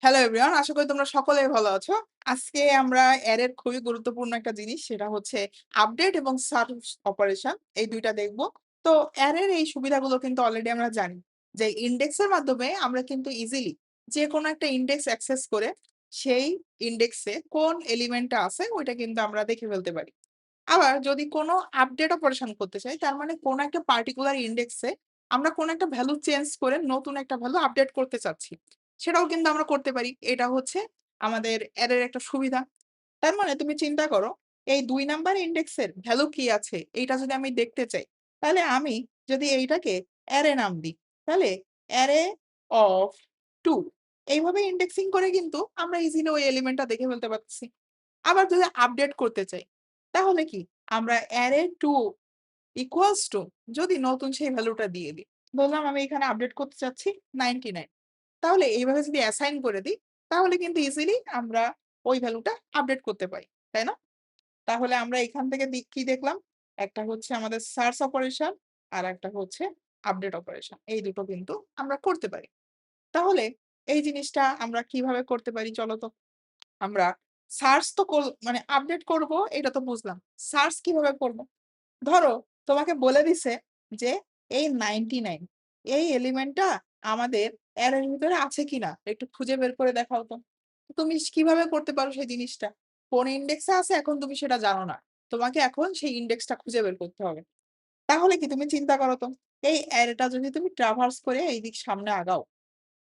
Hello everyone, আশা করি তোমরা সকলেই ভালো আছো। আজকে আমরা অ্যারের খুবই গুরুত্বপূর্ণ একটা জিনিস, সেটা হচ্ছে আপডেট এবং সার্চ অপারেশন, এই ২ টা দেখব। তো অ্যারের এই সুবিধাগুলো কিন্তু অলরেডি আমরা জানি যে ইনডেক্সের মাধ্যমে আমরা কিন্তু ইজিলি যেকোনো একটা ইনডেক্স অ্যাক্সেস করে সেই ইনডেক্সে কোন এলিমেন্টটা আছে ওইটা কিন্তু আমরা দেখে ফেলতে পারি। আবার যদি কোনো আপডেট অপারেশন করতে চাই, তার মানে কোনো একটা পার্টিকুলার ইনডেক্সে আমরা কোনো একটা ভ্যালু চেঞ্জ করে নতুন একটা ভ্যালু আপডেট করতে চাচ্ছি, সেটাও কিন্তু আমরা করতে পারি। এটা হচ্ছে আমাদের অ্যারের একটা সুবিধা। তার মানে তুমি চিন্তা করো, এই ২ নাম্বার ইনডেক্সের ভ্যালু কি আছে এইটা যদি আমি দেখতে চাই, তাহলে আমি যদি এইটাকে অ্যারে নাম দিই, তাহলে অ্যারে অফ 2 এইভাবে ইনডেক্সিং করে কিন্তু আমরা ইজিলি ওই এলিমেন্টটা দেখে ফেলতে পারতেছি। আবার যদি আপডেট করতে চাই, তাহলে কি আমরা অ্যারে টু ইকুয়ালস টু যদি নতুন সেই ভ্যালুটা দিয়ে দিই। বললাম আমি এখানে আপডেট করতে চাচ্ছি 99, তাহলে এইভাবে যদি অ্যাসাইন করে দিই, তাহলে কিন্তু ইজিলি আমরা ওই ভ্যালুটা আপডেট করতে পারি, তাই না? তাহলে আমরা এখান থেকে কি দেখলাম? একটা হচ্ছে আমাদের সার্চ অপারেশন, আর একটা হচ্ছে আপডেট অপারেশন। এই দুটো কিন্তু আমরা করতে পারি। তাহলে এই জিনিসটা আমরা কিভাবে করতে পারি চলো তো। আমরা সার্চ তো মানে আপডেট করব, এটা তো বুঝলাম। সার্চ কিভাবে করব? ধরো তোমাকে বলে দিছে যে এই 99 এই এলিমেন্টটা আমাদের অ্যারের ভিতরে আছে কিনা একটু খুঁজে বের করে দেখাও তো। তুমি কিভাবে করতে পারো সেই জিনিসটা? কোন ইনডেক্সে আছে এখন তুমি সেটা জানো না। তোমাকে এখন সেই ইনডেক্সটা খুঁজে বের করতে হবে। তাহলে কি তুমি চিন্তা করো তো, এই অ্যারেটা যদি তুমি ট্রাভার্স করে এইদিক সামনে আগাও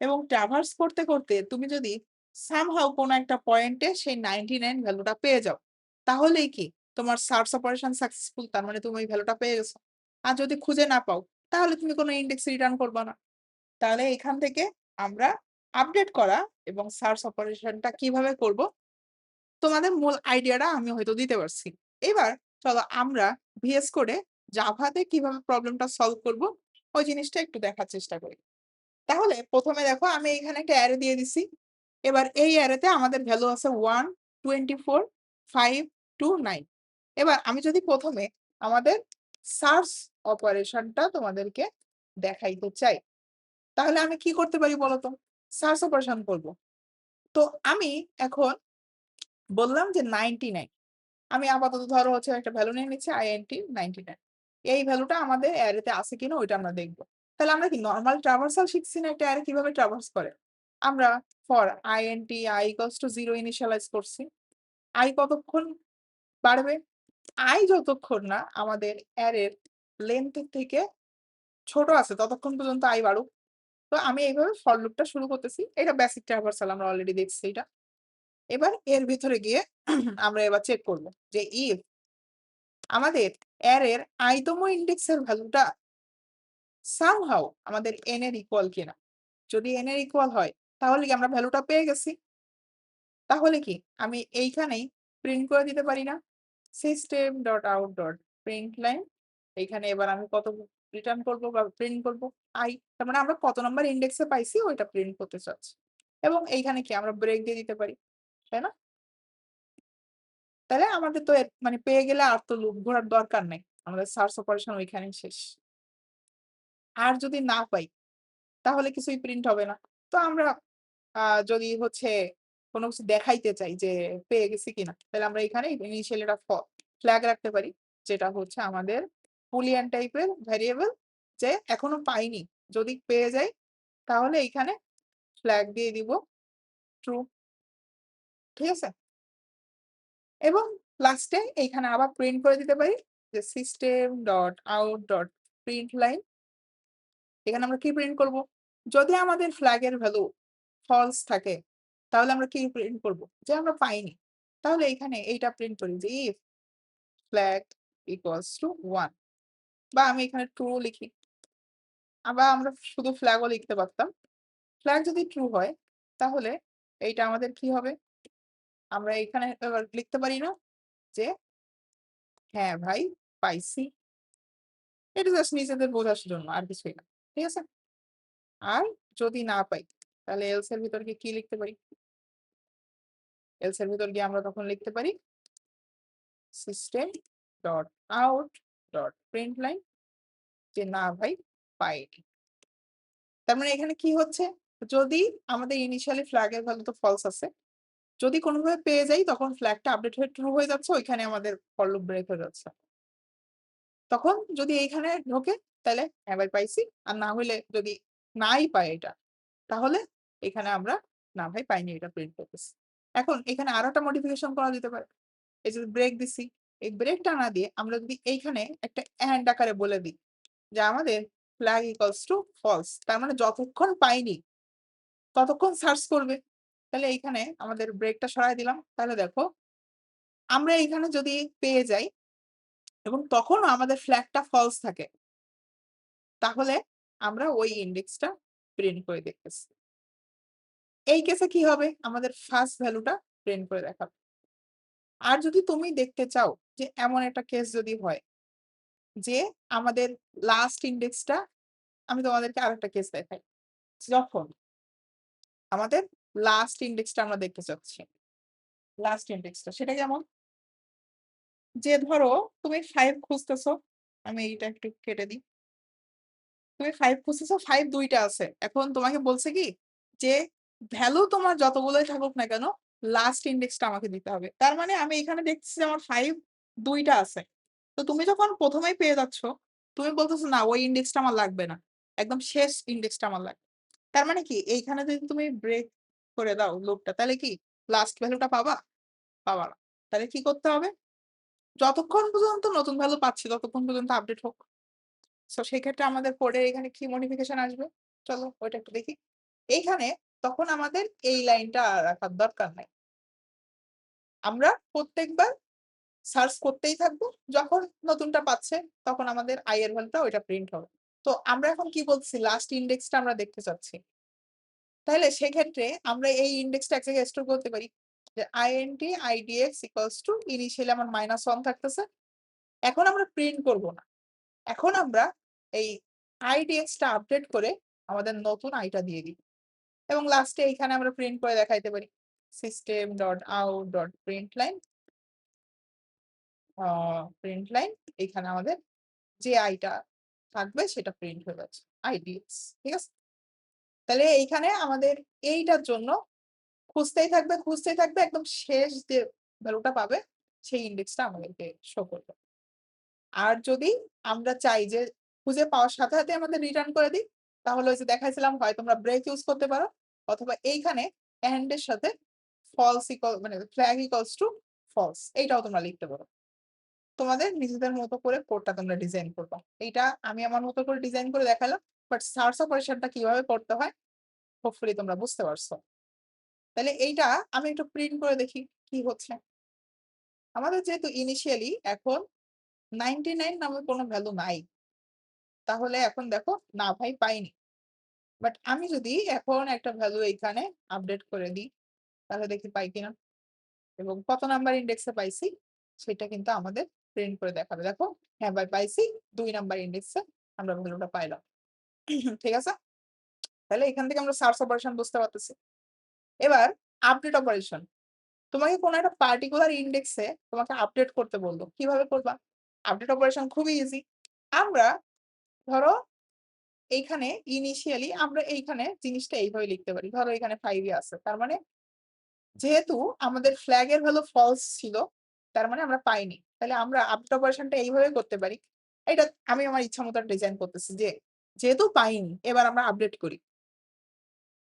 এবং ট্রাভার্স করতে, করতে তুমি যদি সামহাউ কোনো একটা পয়েন্টে সেই 99 ভ্যালুটা পেয়ে যাও, তাহলেই কি তোমার সার্চ অপারেশন সাকসেসফুল, তার মানে তুমি ওই ভ্যালুটা পেয়ে গেছো। আর যদি খুঁজে না পাও, তাহলে তুমি কোনো ইনডেক্স রিটার্ন করবা না। তাহলে এখান থেকে আমরা আপডেট করা এবং সার্চ অপারেশনটা কিভাবে করব, তোমাদের মূল আইডিয়াটা আমি হয়তো দিতে পারছি। এবার চলো আমরা ভিএস কোডে জাভাতে কিভাবে প্রবলেমটা সলভ করব ওই জিনিসটা একটু দেখার চেষ্টা করি। তাহলে ১ম এ দেখো আমি এখানে একটা অ্যারে দিয়ে দিছি। এবার এই অ্যারেতে আমাদের ভ্যালু আছে 1, 24, 5, 2, 9। এবার আমি যদি ১ম এ আমাদের সার্চ অপারেশনটা তোমাদেরকে দেখাইতে চাই, তাহলে আমি কি করতে পারি বলো তো? সার্চ অপারেশন করব। তো আমি এখন বললাম যে 99, আমি আপাতত ধরো হচ্ছে একটা ভ্যালু নিয়ে নিচ্ছি INT 99। এই ভ্যালুটা আমাদের অ্যারেতে আছে কিনা ওইটা আমরা দেখব। তাহলে আমরা কি নরমাল ট্রাভার্সাল শিখছি না একটা অ্যারে কিভাবে ট্রাভার্স করে? আমরা for INT i equals to 0 initialize করছি। i কতক্ষণ বাড়বে? i যতক্ষণ না আমাদের অ্যারের লেংথ এর থেকে ছোট আছে ততক্ষণ পর্যন্ত i বাড়ুক। তো আমি এইভাবে ফর লুপটা শুরু করতেছি। এটা বেসিক ট্রাভার্সাল, আমরা অলরেডি দেখছি এটা। এবার এর ভিতরে গিয়ে আমরা এবার চেক করব যে ইফ আমাদের অ্যারের i তম ইনডেক্সের ভ্যালুটা সামহাউ আমাদের n এর ইকুয়াল কিনা। যদি n এর ইকুয়াল হয়, তাহলে কি আমরা ভ্যালুটা পেয়ে গেছি। তাহলে কি আমি এইখানেই প্রিন্ট করে দিতে পারি না? সিস্টেম ডট আউট ডট প্রিন্টলাইন, এইখানে এবার আমি কত রিটার্ন করব বা প্রিন্ট করব? i। তার মানে আমরা কত নাম্বার ইনডেক্সে পাইছি ওইটা প্রিন্ট করতে চাচ্ছি। এবং এইখানে কি আমরা ব্রেক দিয়ে দিতে পারি, তাই না? তাহলে আমাদের তো মানে পেয়ে গেলে আর তো লুপ ঘোরার দরকার নেই। আমাদের সার্চ অপারেশন ওইখানেই শেষ। আর যদি না পাই, তাহলে কিছুই প্রিন্ট হবে না। তো আমরা যদি হচ্ছে কোনো কিছু দেখাইতে চাই যে পেয়ে গেছি কিনা, তাহলে আমরা এখানে ইনিশিয়ালি একটা ফ্ল্যাগ রাখতে পারি, যেটা হচ্ছে আমাদের বুলিয়ান টাইপের ভ্যারিয়েবল, যে এখনো পাইনি। যদি পেয়ে যাই, তাহলে এইখানে ফ্ল্যাগ দিয়ে দিব ট্রু। ঠিক আছে? এবং লাস্টে এইখানে আবার প্রিন্ট করে দিতে পারি যে সিস্টেম ডট আউট ডট প্রিন্টলাইন। এখানে আমরা কি প্রিন্ট করব? যদি আমাদের ফ্ল্যাগ এর ভ্যালু ফলস থাকে, তাহলে আমরা কি প্রিন্ট করব? যে আমরা পাইনি। তাহলে এখানে এইটা প্রিন্ট করি যে ইফ ফ্ল্যাগ ইকুয়ালস টু 1, বা আমি এখানে ট্রু লিখি। আবার আমরা শুধু ফ্ল্যাগও লিখতে পারতাম। ফ্ল্যাগ যদি ট্রু হয়, তাহলে এইটা আমাদের কি হবে? আমরা এখানে এবার লিখতে পারি না যে হ্যাঁ ভাই পাইছি। এটা জাস্ট নিজেদের বোঝার জন্য, আর কিছুই না। ঠিক আছে? আর যদি না পাই, তাহলে এলস এর ভিতর গিয়ে কি লিখতে পারি? এলস এর ভিতর গিয়ে আমরা তখন লিখতে পারি সিস্টেম ডট আউট ডট প্রিন্টলাইন, যে না ভাই পাইনি। তার মানে এখানে কি হচ্ছে? যদি আমাদের ইনিশিয়ালি ফ্ল্যাগ এর ভ্যালু তো ফলস আছে। যদি কোনোভাবে পেয়ে যাই তখন ফ্ল্যাগটা আপডেট হয়ে ট্রু হয়ে যাচ্ছে, ওইখানে আমাদের ফর লুপ ব্রেক হয়ে যাচ্ছে। তখন যদি এইখানে ঢোকে তাহলে হ্যাঁ ভাই পাইছি। আর না হইলে যদি নাই পাই এটা, তাহলে এখানে আমরা না ভাই পাইনি এটা প্রিন্ট করতেছি। এখন এখানে আরো একটা মডিফিকেশন করা যেতে পারে। এই যে ব্রেক দিছি, এই ব্রেকটা না দিয়ে আমরা যদি এইখানে একটা এন্ড আকারে বলে দিই যে আমাদের ফ্ল্যাগ ইকুয়ালস টু ফলস, তার মানে যতক্ষণ পাইনি ততক্ষণ সার্চ করবে। তাহলে এইখানে আমাদের ব্রেকটা সরাই দিলাম। তাহলে দেখো আমরা এইখানে যদি পেয়ে যাই এবং তখনও আমাদের ফ্ল্যাগটা ফলস থাকে, তাহলে আমরা ওই ইন্ডেক্সটা প্রিন্ট করে দেখতেছি। এই কেসে কি হবে? আমাদের ফার্স্ট ভ্যালুটা প্রিন্ট করে দেখাবে। আর যদি তুমি দেখতে চাও যে এমন একটা কেস যদি হয় যে আমাদের লাস্ট ইন্ডেক্সটা, আমি তোমাদেরকে আরেকটা কেস দেখাই। যখন আমাদের লাস্ট ইন্ডেক্সটা আমরা দেখতে চাচ্ছি, লাস্ট ইন্ডেক্সটা সেটা কেমন? যে ধরো তুমি 5 খুঁজতেছো, আমি এইটা একটু কেটে দিই। তুমি 5 খুঁজতেছো, 5 দুইটা আছে। এখন তোমাকে বলছে কি যে ভ্যালু তোমার যতগুলোই থাকুক না কেন, লাস্ট ইন্ডেক্সটা আমাকে দিতে হবে। তার মানে আমি এখানে দেখতেছি যে আমার 5 দুইটা আছে। তো তুমি যখন প্রথমেই পেয়ে যাচ্ছ, তুমি বলতেছো না ওই ইন্ডেক্সটা আমার লাগবে না, একদম শেষ ইন্ডেক্সটা আমার লাগবে। তার মানে কি এইখানে যদি তুমি ব্রেক করে দাও লুপটা, তাহলে কি লাস্ট ভ্যালুটা পাবা? পাবা না। তাহলে কি করতে হবে? যতক্ষণ পর্যন্ত নতুন ভ্যালু পাচ্ছি ততক্ষণ পর্যন্ত আপডেট হোক। সো সেক্ষেত্রে আমাদের কোডের এখানে কি মডিফিকেশন আসবে? চলো ওইটা একটু দেখি। এইখানে তখন আমাদের এই লাইনটা আর রাখার দরকার নাই। আমরা প্রত্যেকবার সার্চ করতেই থাকবো, যখন নতুনটা পাচ্ছে তখন আমাদের আই এর ভ্যালুটা ওইটা প্রিন্ট হবে। তো আমরা এখন কি বলছি? লাস্ট ইন্ডেক্সটা আমরা দেখতে চাচ্ছি। তাহলে সেক্ষেত্রে আমরা এই ইন্ডেক্সটা এক জায়গায় স্টোর করতে পারি যে int idx equals to initially আমার -1 থাকতেছে। এখন আমরা প্রিন্ট করব না। এখন আমরা এই idx টা আপডেট করে আমাদের নতুন আইটা দিয়ে দিই এবং লাস্টে এইখানে আমরা প্রিন্ট করে দেখাইতে পারি system.out.println প্রিন্টলাইন, এখানে আমাদের যে আইটা থাকবে সেটা প্রিন্ট হয়ে যাচ্ছে idx। ঠিক আছে? তাহলে এইখানে আমাদের এইটার জন্য খুঁজতেই থাকবে, একদম শেষ যে ভ্যালুটা পাবে সেই ইন্ডেক্সটা আমাদেরকে শো করবে। আর যদি আমরা চাই যে খুঁজে পাওয়ার সাথে সাথে আমাদের রিটার্ন করে দিই, তাহলে ওই যে দেখাইছিলাম হয় তোমরা ব্রেক ইউজ করতে পারো, অথবা এইখানে এন্ড এর সাথে ফলস ইকুয়াল মানে ফ্ল্যাগ ইকুয়ালস টু ফলস এইটাও তোমরা লিখতে পারো। তোমাদের নিজেদের মতো করে কোডটা তোমরা ডিজাইন করবা। এইটা আমি আমার মতো করে ডিজাইন করে দেখালাম, বাট সার্চ অপারেশনটা কিভাবে করতে হয় হোপফুলি তোমরা বুঝতে পারছো। তাহলে এইটা আমি একটু প্রিন্ট করে দেখি কি হচ্ছে। আমাদের যেহেতু ইনিশিয়ালি এখন 99 নামে কোনো ভ্যালু নাই, তাহলে এখন দেখো না ভাই পাইনি। বাট আমি যদি এখন একটা ভ্যালু এইখানে আপডেট করে দিই, তাহলে দেখি পাই কিনা এবং কত নাম্বার ইন্ডেক্সে পাইছি সেটা কিন্তু আমাদের প্রিন্ট করে দেখাবে। দেখো হ্যাঁ ভাই পাইছি, 2 নাম্বার ইন্ডেক্সে আমরা ভ্যালুটা পাইলাম। ঠিক আছে? তাহলে এখান থেকে আমরা সার্চ অপারেশন বুঝতে পারতেছি। এবার আপডেট অপারেশন, তোমাকে কোনো একটা পার্টিকুলার ইন্ডেক্সে তোমাকে আপডেট করতে বললো, কিভাবে করবা? আপডেট অপারেশন খুবই ইজি। আমরা ধরো এইখানে ইনিশিয়ালি আমরা এইখানে জিনিসটা এইভাবে লিখতে পারি। ধরো এখানে 5 আছে, তার মানে যেহেতু আমাদের ফ্ল্যাগ এর ভ্যালু ফলস ছিল, তার মানে আমরা পাইনি। তাহলে আমরা আপডেট অপারেশনটা এইভাবে করতে পারি। এটা আমি আমার ইচ্ছা মতো ডিজাইন করতেছি যে যেহেতু পাইনি এবার আমরা আপডেট করি।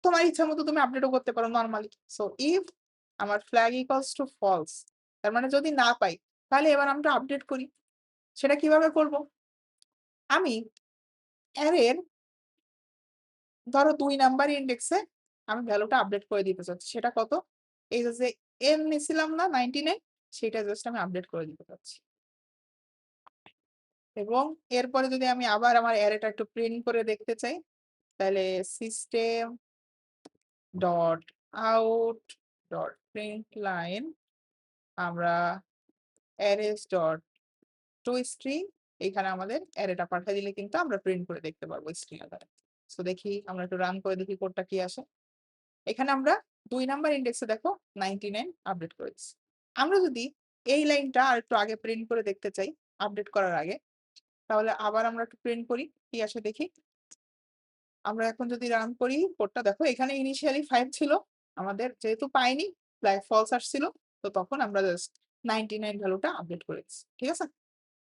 তোমার ইচ্ছা মতো তুমি আপডেটও করতে পারো নরমালি। সো ইফ আমার ফ্ল্যাগ ইকুয়ালস টু ফলস, তার মানে যদি না পাই তাহলে এবার আমরা আপডেট করি। সেটা কিভাবে করব? আমি অ্যারের ধরো 2 নাম্বার ইন্ডেক্সে আমি ভ্যালুটা আপডেট করে দিতে চাচ্ছি। সেটা কত? এই যে n নিছিলাম না 99, সেটা জাস্ট আমি আপডেট করে দিতে চাচ্ছি। এবং এরপরে যদি আমি আবার আমার অ্যারেটা একটু প্রিন্ট করে দেখতে চাই, তাহলে সিস্টেম ডট আউট ডট প্রিন্টলাইন আমরা অ্যারেস ডট টু স্ট্রিং, এখানে আমাদের অ্যারেটা পাঠিয়ে দিলে কিন্তু আমরা প্রিন্ট করে দেখতে পারবো স্ট্রিং আকারে। সো দেখি আমরা একটু রান করে দেখি কোডটা কি আসে। এখানে আমরা 2 নাম্বার ইন্ডেক্সে দেখো 99 আপডেট করেছি। আমরা যদি এই লাইনটা আর একটু আগে প্রিন্ট করে দেখতে চাই আপডেট করার আগে, তাহলে আবার আমরা একটু প্রিন্ট করি কি আসে দেখি। আমরা এখন যদি রান করি কোডটা দেখো এখানে ইনিশিয়ালি 5 ছিল। আমাদের যেহেতু পাইনি ফলস আসছিল। তো তখন আমরা জাস্ট 99 ভ্যালুটা আপডেট করেছি। ঠিক আছে?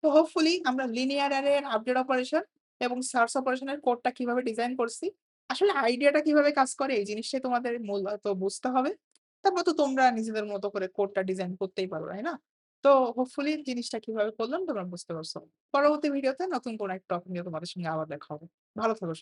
তো হোপফুলি আমরা লিনিয়ার অ্যারে এর আপডেট অপারেশন এবং সার্চ অপারেশনের কোডটা কিভাবে ডিজাইন করছি। আসলে আইডিয়াটা কিভাবে কাজ করে এই জিনিসটাই তোমাদের মূলত বুঝতে হবে। তারপর তো তোমরা নিজেদের মতো করে কোডটা ডিজাইন করতেই পারো, তাই না? তো হোপফুলি জিনিসটা কিভাবে করলাম তোমরা বুঝতে পারছো। পরবর্তী ভিডিওতে নতুন কোনো একটা টপিক নিয়ে তোমাদের সঙ্গে আবার দেখা হবে। ভালো থাকো সবাই।